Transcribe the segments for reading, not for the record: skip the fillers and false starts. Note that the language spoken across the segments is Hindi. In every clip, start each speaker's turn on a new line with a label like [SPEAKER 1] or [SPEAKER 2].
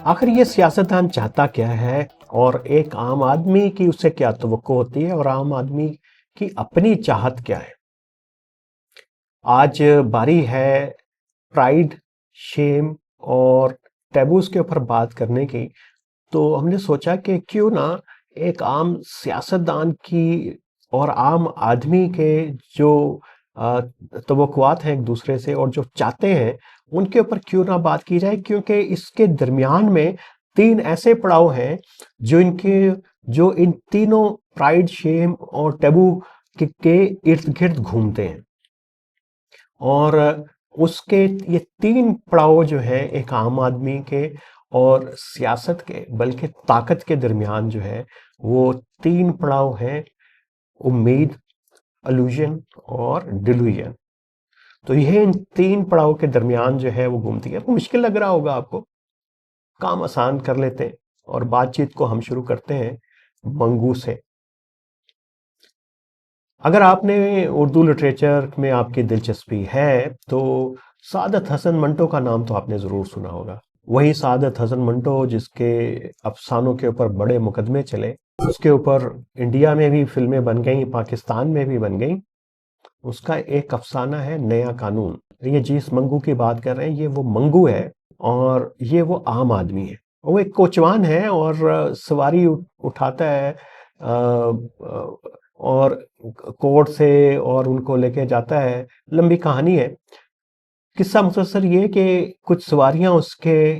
[SPEAKER 1] आखिर ये सियासतदान चाहता क्या है और एक आम आदमी की उससे क्या तवक्को होती है और आम आदमी की अपनी चाहत क्या है। आज बारी है प्राइड, शेम और टैबूज के ऊपर बात करने की। तो हमने सोचा कि क्यों ना एक आम सियासतदान की और आम आदमी के जो तवक्कुआत हैं एक दूसरे से और जो चाहते हैं उनके ऊपर क्यों ना बात की जाए, क्योंकि इसके दरमियान में तीन ऐसे पड़ाव हैं जो इन तीनों प्राइड, शेम और टैबू के इर्द गिर्द घूमते हैं। और उसके ये तीन पड़ाव जो है एक आम आदमी के और सियासत के, बल्कि ताकत के दरमियान जो है वो तीन पड़ाव हैं: उम्मीद, इल्यूजन और डिल्यूजन। तो यह इन तीन पड़ाव के दरमियान जो है वो घूमती है। तो मुश्किल लग रहा होगा आपको, काम आसान कर लेते हैं और बातचीत को हम शुरू करते हैं मंगू से। अगर आपने उर्दू लिटरेचर में आपकी दिलचस्पी है तो सादत हसन मंटो का नाम तो आपने ज़रूर सुना होगा। वही सादत हसन मंटो जिसके अफसानों के ऊपर बड़े मुकदमे चले, उसके ऊपर इंडिया में भी फिल्में बन गई, पाकिस्तान में भी बन गई। उसका एक अफसाना है नया कानून। ये जिस मंगू की बात कर रहे हैं ये वो मंगू है और ये वो आम आदमी है। वो एक कोचवान है और सवारी उठाता है और कोर्ट से और उनको लेके जाता है। लंबी कहानी है। किस्सा मुख्तसर ये कि कुछ सवारियां उसके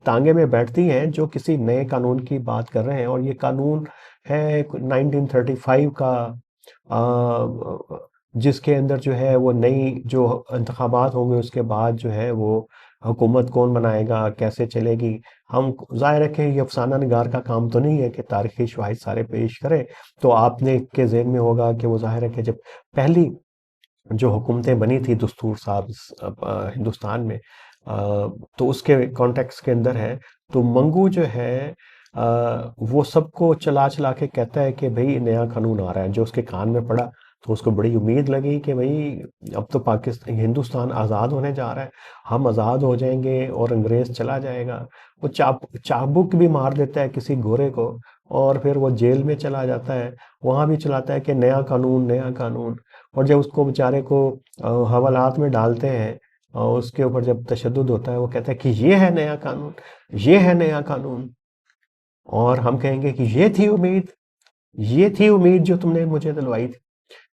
[SPEAKER 1] तांगे में बैठती हैं जो किसी नए कानून की बात कर रहे हैं और ये कानून है 1935 का, जिसके अंदर जो है वो नई जो इंतखाबात होंगे उसके बाद जो है वो हुकूमत कौन बनाएगा, कैसे चलेगी। हम ज़ाहिर है कि ये अफसाना निगार का काम तो नहीं है कि तारीखी शवाहिद सारे पेश करें। तो आपने के ज़हन में होगा कि वो ज़ाहिर है कि जब पहली जो हुकूमतें बनी थी दस्तूर साहब हिंदुस्तान में, तो उसके कॉन्टेक्स्ट के अंदर है। तो मंगू जो है वो सबको चला चला के कहता है कि भाई नया कानून आ रहा है। जो उसके कान में पड़ा तो उसको बड़ी उम्मीद लगी कि भाई अब तो पाकिस्तान हिंदुस्तान आज़ाद होने जा रहा है, हम आज़ाद हो जाएंगे और अंग्रेज़ चला जाएगा। वो चाबुक भी मार देता है किसी गोरे को और फिर वो जेल में चला जाता है। वहाँ भी चलाता है कि नया कानून, नया कानून। और जब उसको बेचारे को हवालात में डालते हैं और उसके ऊपर जब तशद्दुद होता है वो कहता है कि ये है नया कानून, ये है नया कानून। और हम कहेंगे कि ये थी उम्मीद, ये थी उम्मीद जो तुमने मुझे दिलवाई थी।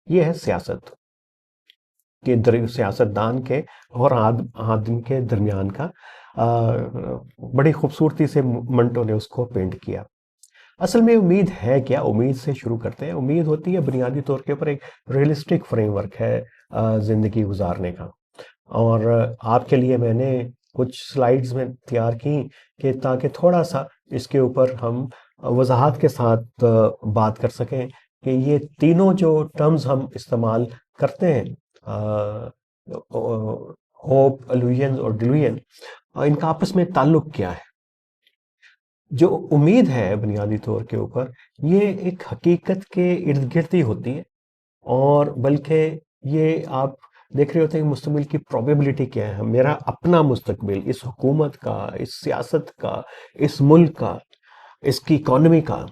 [SPEAKER 1] ये है सियासत सियासतदान के और आदमी के दरमियान का। बड़ी खूबसूरती से मंटो ने उसको पेंट किया। असल में उम्मीद है क्या? उम्मीद से शुरू करते हैं। उम्मीद होती है बुनियादी तौर के ऊपर एक रियलिस्टिक फ्रेमवर्क है जिंदगी गुजारने का। और आपके लिए मैंने कुछ स्लाइड्स में तैयार की कि ताकि थोड़ा सा इसके ऊपर हम वजाहत के साथ बात कर सकें कि ये तीनों जो टर्म्स हम इस्तेमाल करते हैं, होप, इल्यूजन और डिल्यूजन, इनका आपस में ताल्लुक क्या है। जो उम्मीद है बुनियादी तौर के ऊपर, ये एक हकीकत के इर्द गिर्द ही होती है। और बल्कि ये आप देख रहे होते हैं कि मुस्तकबिल की प्रोबेबिलिटी क्या है। मेरा अपना मुस्तकबिल इस हुकूमत का, इस सियासत का, इस मुल्क का, इसकी इकोनॉमी का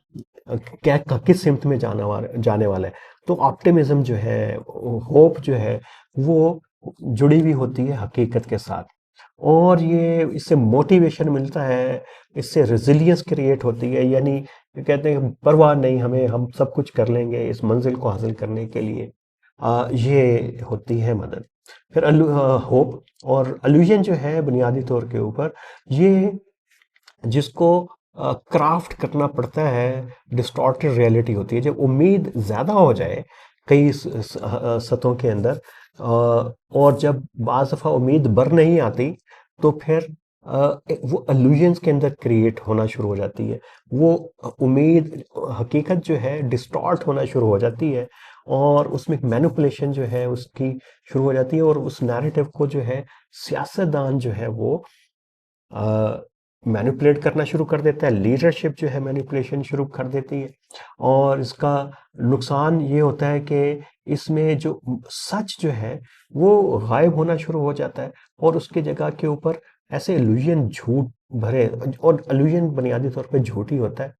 [SPEAKER 1] क्या किस सिमत में जाने वाला है। तो ऑप्टिमिज्म जो है, होप जो है, वो जुड़ी हुई होती है हकीकत के साथ। और ये इससे मोटिवेशन मिलता है, इससे रेजिलियंस क्रिएट होती है। यानी ये कहते हैं परवाह नहीं हमें, हम सब कुछ कर लेंगे इस मंजिल को हासिल करने के लिए। ये होती है मदद। फिर होप और इल्यूजन जो है बुनियादी तौर के ऊपर, ये जिसको क्राफ्ट करना पड़ता है, डिस्टॉर्टेड रियलिटी होती है। जब उम्मीद ज़्यादा हो जाए कई सतहों के अंदर, और जब बाज़ दफ़ा उम्मीद बर नहीं आती, तो फिर वो इल्यूजन्स के अंदर क्रिएट होना शुरू हो जाती है। वो उम्मीद, हकीकत जो है डिस्टॉर्ट होना शुरू हो जाती है और उसमें मैनिपुलेशन जो है उसकी शुरू हो जाती है। और उस नैरेटिव को जो है सियासतदान जो है वो मैनिपुलेट करना शुरू कर देता है। लीडरशिप जो है मैनिपुलेशन शुरू कर देती है। और इसका नुकसान ये होता है कि इसमें जो सच जो है वो गायब होना शुरू हो जाता है और उसकी जगह के ऊपर ऐसे इल्यूजन झूठ भरे, और इल्यूजन बुनियादी तौर पे झूठ ही होता है।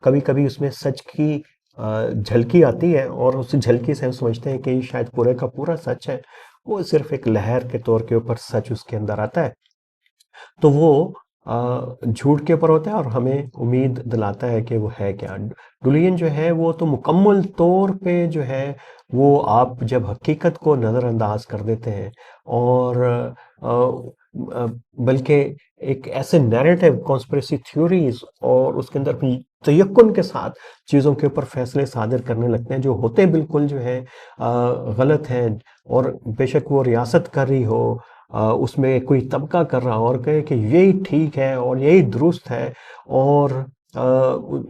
[SPEAKER 1] कभी कभी उसमें सच की झलकी आती है, और उस झलकी से हम समझते हैं कि ये शायद पूरे का पूरा सच है। वो सिर्फ एक लहर के तौर के ऊपर सच उसके अंदर आता है। तो वो झूठ के ऊपर होता है और हमें उम्मीद दिलाता है कि वो है क्या। डुलियन जो है वो तो मुकम्मल तौर पे जो है, वो आप जब हकीकत को नज़रअंदाज कर देते हैं, और बल्कि एक ऐसे नैरेटिव कॉन्स्पिरेसी थ्योरीज और उसके अंदर भी तयक्कुन के साथ चीज़ों के ऊपर फैसले सादिर करने लगते हैं, जो होते बिल्कुल जो है गलत हैं। और बेशक वो रियासत कर रही हो, उसमें कोई तबका कर रहा हो और कहे कि यही ठीक है और यही दुरुस्त है, और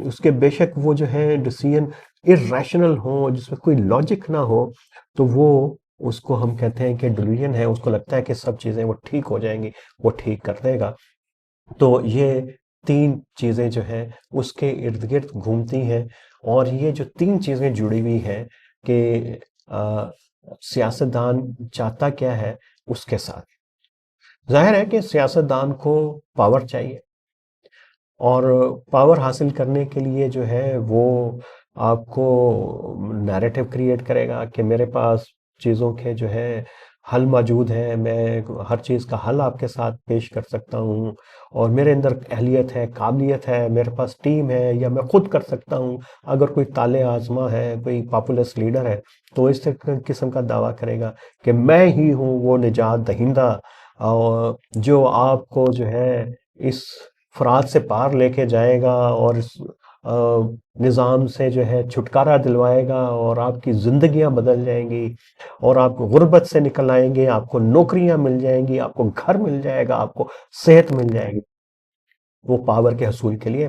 [SPEAKER 1] उसके बेशक वो जो है डिसीजन इर्रेशनल हो, जिसमें कोई लॉजिक ना हो, तो वो उसको हम कहते हैं कि डिल्यूजन है। उसको लगता है कि सब चीज़ें वो ठीक हो जाएंगी, वो ठीक कर देगा। तो ये तीन चीज़ें जो हैं उसके इर्द गिर्द घूमती हैं, और ये जो तीन चीज़ें जुड़ी हुई हैं कि अ, सियासतदान चाहता क्या है उसके साथ। जाहिर है कि सियासतदान को पावर चाहिए, और पावर हासिल करने के लिए जो है वो आपको नैरेटिव क्रिएट करेगा कि मेरे पास चीज़ों के जो है हल मौजूद हैं, मैं हर चीज़ का हल आपके साथ पेश कर सकता हूँ, और मेरे अंदर अहलियत है, काबिलियत है, मेरे पास टीम है, या मैं खुद कर सकता हूँ। अगर कोई ताले आज़मा है, कोई पॉपुलिस्ट लीडर है, तो इस किस्म का दावा करेगा कि मैं ही हूँ वो निजात दहिंदा, और जो आपको जो है इस फरात से पार लेके जाएगा, और इस निज़ाम से जो है छुटकारा दिलवाएगा, और आपकी ज़िंदगियां बदल जाएंगी, और आप गुर्बत से निकल आएंगे, आपको नौकरियां मिल जाएंगी, आपको घर मिल जाएगा, आपको सेहत मिल जाएगी। वो पावर के हसूल के लिए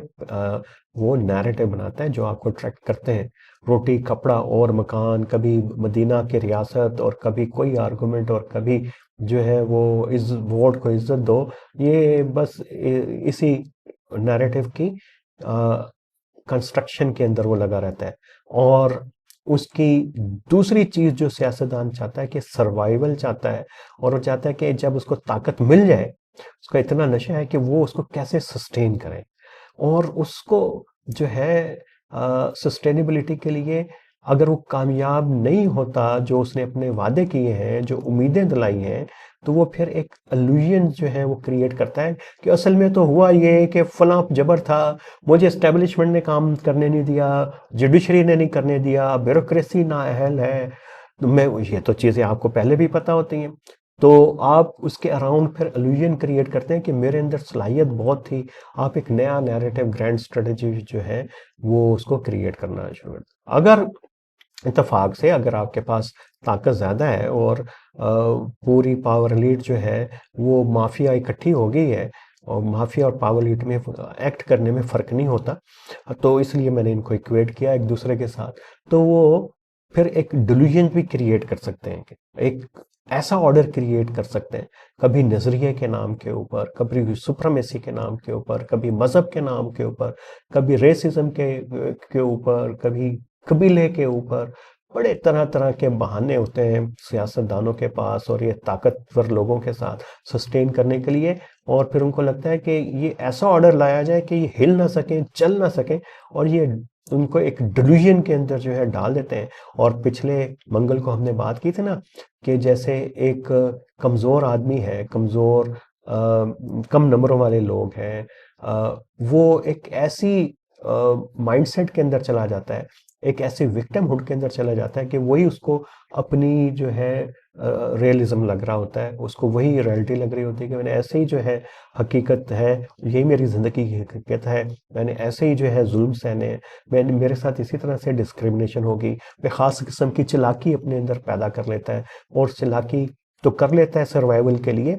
[SPEAKER 1] वो नैरेटिव बनाता है जो आपको अट्रैक्ट करते हैं। रोटी, कपड़ा और मकान, कभी मदीना की रियासत, और कभी कोई आर्गुमेंट, और कभी जो है वो इस वोट को इज्जत दो। ये बस इसी नैरेटिव की कंस्ट्रक्शन के अंदर वो लगा रहता है। और उसकी दूसरी चीज जो सियासतदान चाहता है कि सर्वाइवल चाहता है, और वो चाहता है कि जब उसको ताकत मिल जाए, उसका इतना नशा है कि वो उसको कैसे सस्टेन करे, और उसको जो है सस्टेनेबिलिटी के लिए, अगर वो कामयाब नहीं होता जो उसने अपने वादे किए हैं, जो उम्मीदें दिलाई हैं, तो वो फिर एक इल्यूजन जो है वो क्रिएट करता है कि असल में तो हुआ ये कि फलां जबर था, मुझे एस्टेब्लिशमेंट ने काम करने नहीं दिया, जुडिशरी ने नहीं करने दिया, ब्यूरोक्रेसी नाअहल है। तो मैं, ये तो चीज़ें आपको पहले भी पता होती हैं। तो आप उसके अराउंड फिर इल्यूजन क्रिएट करते हैं कि मेरे अंदर सलाहियत बहुत थी। आप एक नया नैरेटिव, ग्रैंड स्ट्रेटजी जो है वो उसको क्रिएट करना शुरू कर। अगर इत्तेफाक से अगर आपके पास ताकत ज़्यादा है, और पूरी पावर लीड जो है वो माफिया इकट्ठी हो गई है, और माफिया और पावर लीड में एक्ट करने में फ़र्क नहीं होता, तो इसलिए मैंने इनको इक्वेट किया एक दूसरे के साथ। तो वो फिर एक डिल्यूजन भी क्रिएट कर सकते हैं, कि एक ऐसा ऑर्डर क्रिएट कर सकते हैं, कभी नजरिए के नाम के ऊपर, कभी सुप्रीमेसी के नाम के ऊपर, कभी मजहब के नाम के ऊपर, कभी रेसिज्म के ऊपर, कभी कबीले के ऊपर। बड़े तरह तरह के बहाने होते हैं सियासतदानों के पास, और ये ताकतवर लोगों के साथ सस्टेन करने के लिए। और फिर उनको लगता है कि ये ऐसा ऑर्डर लाया जाए कि ये हिल ना सकें, चल ना सकें, और ये उनको एक डिल्यूजन के अंदर जो है डाल देते हैं। और पिछले मंगल को हमने बात की थी ना, कि जैसे एक कमज़ोर आदमी है, कमज़ोर कम नंबरों वाले लोग हैं, वो एक ऐसी माइंडसेट के अंदर चला जाता है, एक ऐसे विक्टिमहुड के अंदर चला जाता है कि वही उसको अपनी जो है रियलिज्म लग रहा होता है, उसको वही रियलिटी लग रही होती है कि मैंने ऐसे ही जो है, हकीकत है, यही मेरी ज़िंदगी की हकीकत है, मैंने ऐसे ही जो है जुल्म सहने हैं, मैंने, मेरे साथ इसी तरह से डिस्क्रिमिनेशन होगी। वे ख़ास किस्म की चालाकी अपने अंदर पैदा कर लेता है, और चालाकी तो कर लेता है सर्वाइवल के लिए,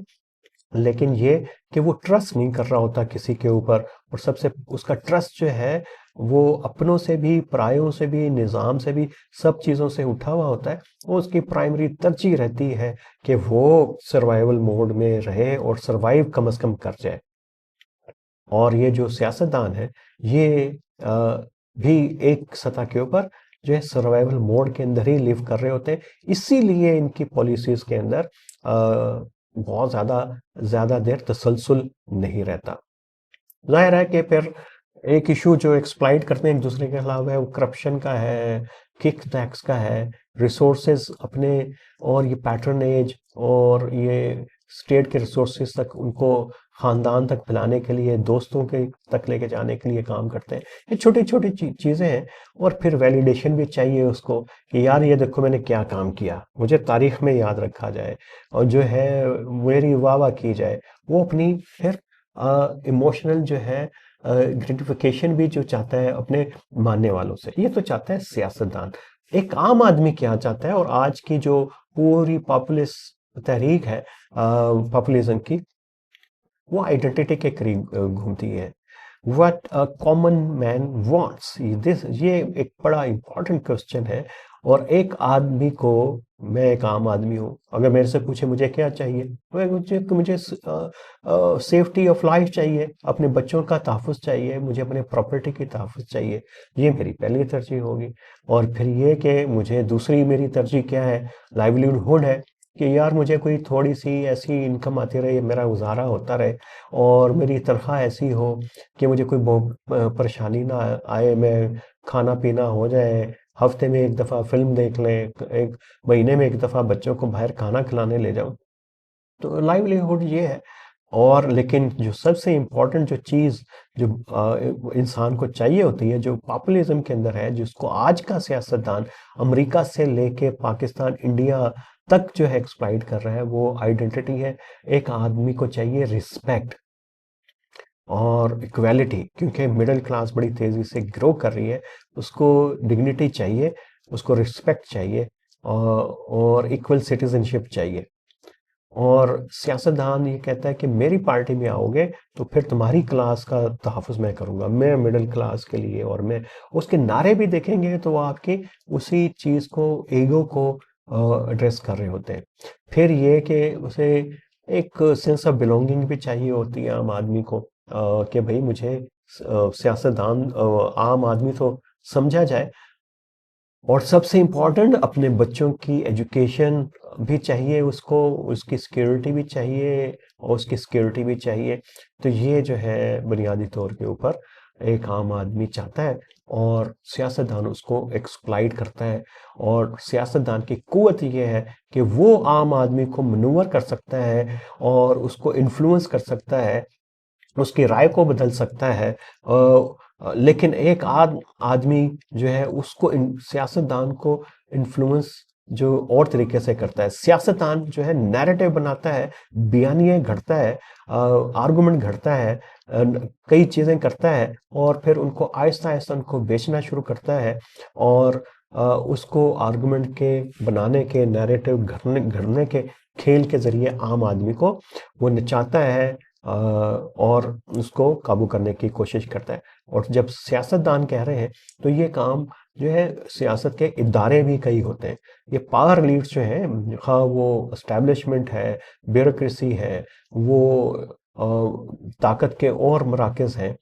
[SPEAKER 1] लेकिन ये कि वो ट्रस्ट नहीं कर रहा होता किसी के ऊपर। और सबसे उसका ट्रस्ट जो है वो अपनों से भी, परायों से भी, निज़ाम से भी, सब चीज़ों से उठा हुआ होता है। वो उसकी प्राइमरी तरजीह रहती है कि वो सर्वाइवल मोड में रहे और सर्वाइव कम अज़ कम कर जाए। और ये जो सियासतदान है, ये भी एक सतह के ऊपर जो है सर्वाइवल मोड के अंदर ही लिव कर रहे होते हैं। इसीलिए इनकी पॉलिसीज़ के अंदर बहुत ज़्यादा देर तसलसल नहीं रहता। ज़ाहिर है कि फिर एक इशू जो एक्सप्लॉइट करते हैं एक दूसरे के खिलाफ है, वो करप्शन का है, किक टैक्स का है, रिसोर्सेज अपने, और ये पैटर्नेज, और ये स्टेट के रिसोर्सेज तक उनको खानदान तक फैलाने के लिए, दोस्तों के तक लेके जाने के लिए काम करते हैं। ये छोटी छोटी चीज़ें हैं। और फिर वैलिडेशन भी चाहिए उसको कि यार ये देखो मैंने क्या काम किया, मुझे तारीख में याद रखा जाए, और जो है मेरी वाह वाह की जाए। वो अपनी फिर इमोशनल जो है ग्रेटिफिकेशन भी जो चाहता है अपने मानने वालों से, ये तो चाहता है सियासतदान। एक आम आदमी क्या चाहता है, और आज की जो पूरी पॉपुलिस्ट तहरीक है पॉपुलिज्म की, वो आइडेंटिटी के करीब घूमती है। What a common man wants, this ये एक बड़ा इंपॉर्टेंट क्वेश्चन है। और एक आदमी को, मैं एक आम आदमी हूँ, अगर मेरे से पूछे मुझे क्या चाहिए, मुझे सेफ्टी ऑफ लाइफ चाहिए, अपने बच्चों का तहफ़्फ़ुज़ चाहिए, मुझे अपने प्रॉपर्टी की तहफ़्फ़ुज़ चाहिए, ये मेरी पहली तरजीह होगी। और फिर ये कि मुझे दूसरी मेरी तरजीह क्या है, लाइवलीहुड है, कि यार मुझे कोई थोड़ी सी ऐसी इनकम आती रहे, मेरा गुजारा होता रहे, और मेरी तनख्वाह ऐसी हो कि मुझे कोई परेशानी ना आए, मैं खाना पीना हो जाए, हफ्ते में एक दफ़ा फिल्म देख लें, एक महीने में एक दफ़ा बच्चों को बाहर खाना खिलाने ले जाऊं, तो लाइवलीहुड ये है। और लेकिन जो सबसे इम्पोर्टेंट जो चीज़ जो इंसान को चाहिए होती है, जो पॉपुलिज्म के अंदर है, जिसको आज का सियासतदान अमेरिका से लेके पाकिस्तान, इंडिया तक जो है एक्सप्लॉइट कर रहा है, वो आइडेंटिटी है। एक आदमी को चाहिए रिस्पेक्ट और इक्वालिटी, क्योंकि मिडिल क्लास बड़ी तेज़ी से ग्रो कर रही है। उसको डिग्निटी चाहिए, उसको रिस्पेक्ट चाहिए, और इक्वल सिटीजनशिप चाहिए। और सियासतदान ये कहता है कि मेरी पार्टी में आओगे तो फिर तुम्हारी क्लास का तहफ़्फ़ुज़ मैं करूँगा, मैं मिडिल क्लास के लिए। और मैं उसके नारे भी देखेंगे तो वो आपके उसी चीज़ को, ईगो को एड्रेस कर रहे होते हैं। फिर ये कि उसे एक सेंस ऑफ बिलोंगिंग भी चाहिए होती है आम आदमी को, कि भाई मुझे सियासतदान आम आदमी तो समझा जाए। और सबसे इम्पोर्टेंट अपने बच्चों की एजुकेशन भी चाहिए उसको, उसकी सिक्योरिटी भी चाहिए, और उसकी सिक्योरिटी भी चाहिए। तो ये जो है बुनियादी तौर के ऊपर एक आम आदमी चाहता है, और सियासतदान उसको एक्सप्लॉइट करता है। और सियासतदान की कुव्वत ये है कि वो आम आदमी को मनूवर कर सकता है, और उसको इन्फ्लुएंस कर सकता है, उसकी राय को बदल सकता है। लेकिन एक आदमी जो है उसको सियासतदान को इन्फ्लुएंस जो और तरीके से करता है। सियासतदान जो है नैरेटिव बनाता है, बयानिए घड़ता है, आर्गुमेंट घड़ता है, कई चीज़ें करता है, और फिर उनको आहिस्ता आहिस्ता उनको बेचना शुरू करता है। और उसको आर्गुमेंट के बनाने के, नैरेटिव घड़ने के खेल के ज़रिए आम आदमी को वो नचाता है, और उसको काबू करने की कोशिश करता है। और जब सियासतदान कह रहे हैं तो ये काम जो है सियासत के इदारे भी कई होते हैं। ये पावर लीड्स जो हैं, हाँ वो एस्टैब्लिशमेंट है, ब्यूरोक्रेसी है, वो ताकत के और मराकज़ हैं,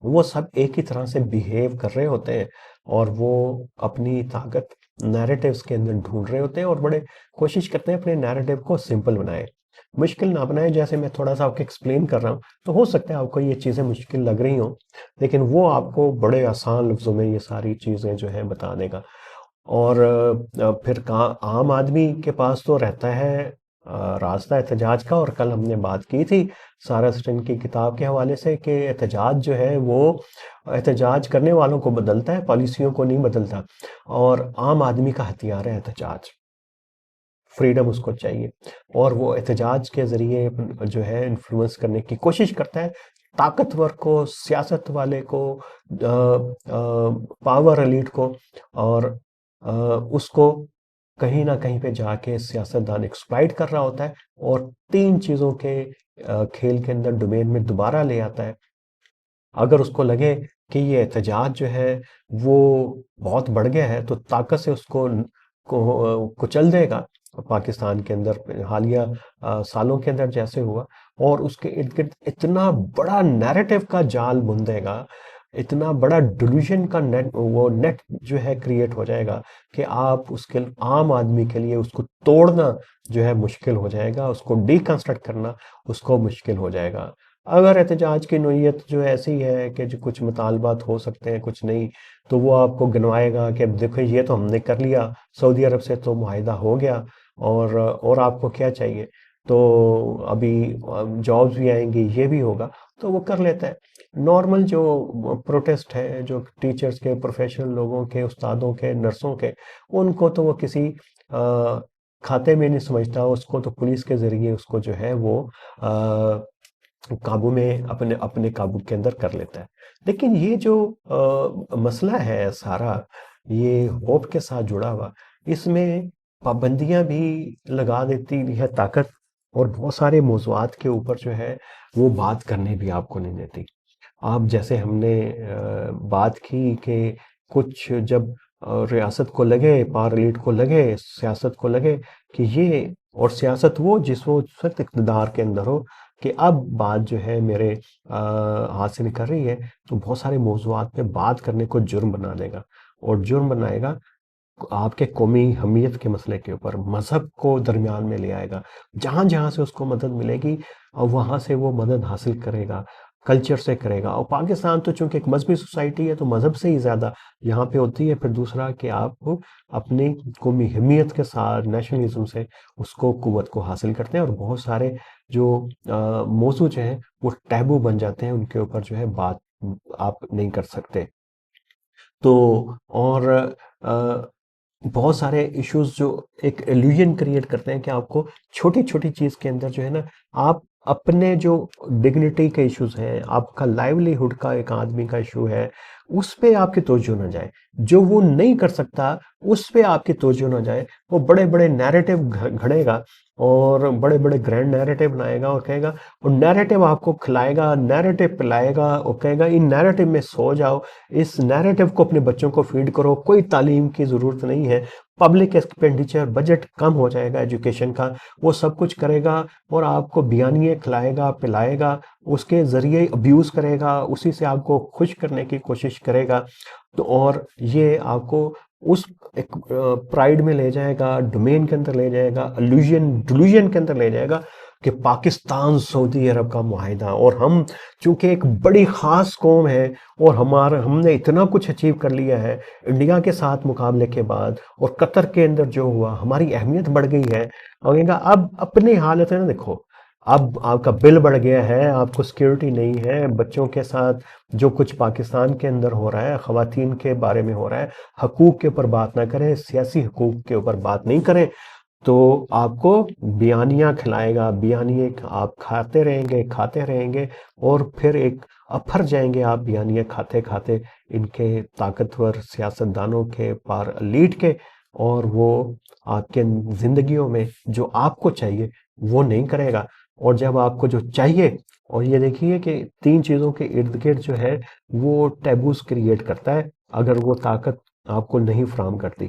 [SPEAKER 1] वो सब एक ही तरह से बिहेव कर रहे होते हैं, और वो अपनी ताकत नैरेटिव्स के अंदर ढूंढ रहे होते हैं, और बड़े कोशिश करते हैं अपने नैरेटिव को सिंपल बनाए, मुश्किल ना बनाए। जैसे मैं थोड़ा सा आपको एक्सप्लेन कर रहा हूँ, तो हो सकता है आपको ये चीज़ें मुश्किल लग रही हों, लेकिन वो आपको बड़े आसान लफ्ज़ों में ये सारी चीज़ें जो है बता देगा। और फिर आम आदमी के पास तो रहता है रास्ता एहतजाज का। और कल हमने बात की थी सारा स्टिन की किताब के हवाले से, कि एहतजाज जो है वो एहतजाज करने वालों को बदलता है, पॉलिसियों को नहीं बदलता। और आम आदमी का हथियार है एहतजाज, फ्रीडम उसको चाहिए, और वो एहतजाज के ज़रिए जो है इन्फ्लुएंस करने की कोशिश करता है, ताकतवर को, सियासत वाले को, पावर एलीट को। और उसको कहीं ना कहीं पे जाके सियासतदान एक्सप्लॉइट कर रहा होता है, और तीन चीज़ों के खेल के अंदर डोमेन में दोबारा ले आता है। अगर उसको लगे कि ये एहतजाज जो है वो बहुत बढ़ गया है, तो ताकत से उसको कुचल देगा, पाकिस्तान के अंदर हालिया सालों के अंदर जैसे हुआ। और उसके इर्द गिर्द इतना बड़ा नैरेटिव का जाल बुन देगा इतना बड़ा डिल्यूजन का नेट, वो नेट जो है क्रिएट हो जाएगा कि आप उसके आम आदमी के लिए उसको तोड़ना जो है मुश्किल हो जाएगा, उसको डिकंस्ट्रक्ट करना उसको मुश्किल हो जाएगा। अगर एहतजाज की नोयत जो ऐसी है कि जो कुछ मुतालबात हो सकते हैं, कुछ नहीं, तो वो आपको गिनवाएगा कि अब देखो ये तो हमने कर लिया, सऊदी अरब से तो मुआहिदा हो गया, और आपको क्या चाहिए, तो अभी जॉब्स भी आएंगी, ये भी होगा, तो वो कर लेता है। नॉर्मल जो प्रोटेस्ट है, जो टीचर्स के, प्रोफेशनल लोगों के, उस्तादों के, नर्सों के, उनको तो वो किसी खाते में नहीं समझता, उसको तो पुलिस के जरिए उसको जो है वो काबू में, अपने अपने काबू के अंदर कर लेता है। लेकिन ये जो मसला है सारा, ये होप के साथ जुड़ा हुआ, इसमें पाबंदियां भी लगा देती है ताकत, और बहुत सारे मौज़ूआत के ऊपर जो है वो बात करने भी आपको नहीं देती। आप जैसे हमने बात की कि कुछ जब रियासत को लगे, पावर एलीट को लगे, सियासत को लगे कि ये, और सियासत वो जिस वो सख्त इक़्तिदार के अंदर हो, कि अब बात जो है मेरे हाथ से निकल रही है, तो बहुत सारे मौज़ूआत पे बात करने को जुर्म बना देगा, और जुर्म बनाएगा आपके कौमी हमीयत के मसले के ऊपर, मज़हब को दरमियान में ले आएगा। जहाँ-जहाँ से उसको मदद मिलेगी वहाँ से वो मदद हासिल करेगा, कल्चर से करेगा। और पाकिस्तान तो चूँकि एक मज़हबी सोसाइटी है, तो मज़हब से ही ज़्यादा यहाँ पे होती है। फिर दूसरा कि आप अपनी कौमी हमीयत के साथ, नेशनलिज़्म से उसको क़ुव्वत को हासिल करते हैं, और बहुत सारे जो मौज़ू जो हैं वो टैबू बन जाते हैं, उनके ऊपर जो है बात आप नहीं कर सकते। तो और बहुत सारे इश्यूज जो एक इल्यूजन क्रिएट करते हैं कि आपको छोटी छोटी चीज के अंदर जो है ना, आप अपने जो डिग्निटी के इश्यूज हैं, आपका लाइवलीहुड का एक आदमी का इशू है, उस पे आपकी तवज्जो ना जाए, जो वो नहीं कर सकता उस पे आपकी तवज्जो ना जाए। वो बड़े बड़े नैरेटिव घड़ेगा, और बड़े बड़े ग्रैंड नैरेटिव बनाएगा, और कहेगा, और नैरेटिव आपको खिलाएगा, नैरेटिव पिलाएगा, और कहेगा इन नैरेटिव में सो जाओ, इस नैरेटिव को अपने बच्चों को फीड करो, कोई तालीम की ज़रूरत नहीं है, पब्लिक एक्सपेंडिचर, बजट कम हो जाएगा एजुकेशन का, वो सब कुछ करेगा, और आपको बयानिए खिलाएगा, पिलाएगा, उसके ज़रिए अब्यूज़ करेगा, उसी से आपको खुश करने की कोशिश करेगा। तो और ये आपको उस एक प्राइड में ले जाएगा, डोमेन के अंदर ले जाएगा, डिल्यूजन के अंदर ले जाएगा कि पाकिस्तान सऊदी अरब का मुआहिदा, और हम चूंकि एक बड़ी ख़ास कौम है, और हमने इतना कुछ अचीव कर लिया है इंडिया के साथ मुकाबले के बाद, और कतर के अंदर जो हुआ हमारी अहमियत बढ़ गई है। और कहेगा अब अपनी हालत है ना, देखो अब आपका बिल बढ़ गया है, आपको सिक्योरिटी नहीं है, बच्चों के साथ जो कुछ पाकिस्तान के अंदर हो रहा है, ख़वातीन के बारे में हो रहा है, हकूक़ के ऊपर बात ना करें, सियासी हकूक़ के ऊपर बात नहीं करें, तो आपको बयानियाँ खिलाएगा, बयानिए आप खाते रहेंगे, और फिर एक अफर जाएंगे आप बयानियाँ खाते खाते इनके ताकतवर सियासतदानों के, पार लीड के, और वो आपके जिंदगियों में जो आपको चाहिए वो नहीं करेगा। और जब आपको जो चाहिए, और ये देखिए कि तीन चीज़ों के इर्द गिर्द जो है वो टैबूज क्रिएट करता है, अगर वो ताकत आपको नहीं फ्राहम करती।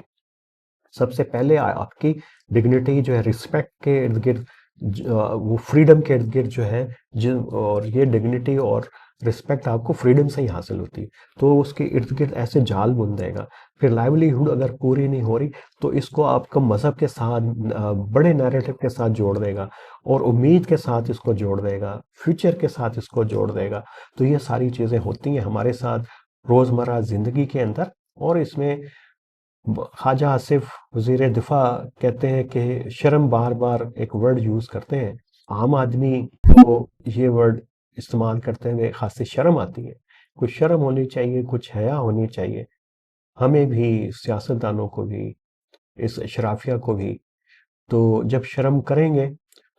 [SPEAKER 1] सबसे पहले आपकी डिग्निटी जो है, रिस्पेक्ट के इर्द गिर्द, वो फ्रीडम के इर्द गिर्द जो है, और ये डिग्निटी और रिस्पेक्ट आपको फ्रीडम से ही हासिल होती है, तो उसके इर्द गिर्द ऐसे जाल बुन देगा। फिर लाइवलीहुड अगर पूरी नहीं हो रही, तो इसको आपका मज़हब के साथ, बड़े नैरेटिव के साथ जोड़ देगा, और उम्मीद के साथ इसको जोड़ देगा, फ्यूचर के साथ इसको जोड़ देगा। तो ये सारी चीज़ें होती हैं हमारे साथ रोज़मर्रा ज़िंदगी के अंदर। और इसमें ख्वाजा आसिफ वज़ीर दिफा कहते हैं कि शर्म, बार बार एक वर्ड यूज़ करते हैं, आम आदमी को ये वर्ड इस्तेमाल करते हुए खासी शर्म आती है। कुछ शर्म होनी चाहिए, कुछ हया होनी चाहिए, हमें भी, सियासतदानों को भी, इस शराफिया को भी। तो जब शर्म करेंगे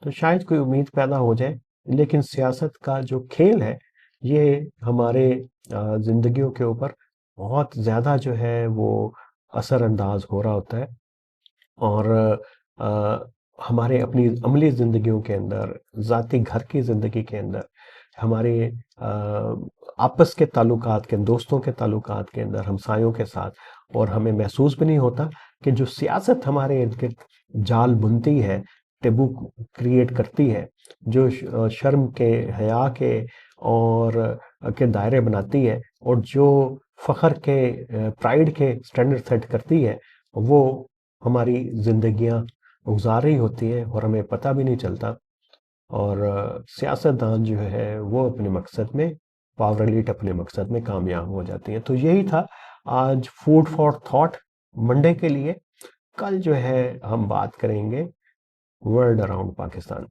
[SPEAKER 1] तो शायद कोई उम्मीद पैदा हो जाए। लेकिन सियासत का जो खेल है, ये हमारे ज़िंदगियों के ऊपर बहुत ज़्यादा जो है वो असरअंदाज हो रहा होता है, और अ, हमारे अपनी अमली ज़िंदगियों के अंदर, ज़ाती घर की ज़िंदगी के अंदर, हमारे आपस के ताल्लुकात के, दोस्तों के ताल्लुकात के अंदर, हमसायों के साथ, और हमें महसूस भी नहीं होता कि जो सियासत हमारे इर्द गिर्द जाल बुनती है, टेबू क्रिएट करती है, जो शर्म के, हया के, और के दायरे बनाती है, और जो फ़ख्र के प्राइड के स्टैंडर्ड सेट करती है, वो हमारी ज़िंदगियाँ गुजार रही होती हैं और हमें पता भी नहीं चलता। और सियासतदान जो है वो अपने मकसद में, पावर एलीट अपने मकसद में कामयाब हो जाती है। तो यही था आज फूड फॉर थॉट मंडे के लिए। कल जो है हम बात करेंगे वर्ल्ड अराउंड पाकिस्तान।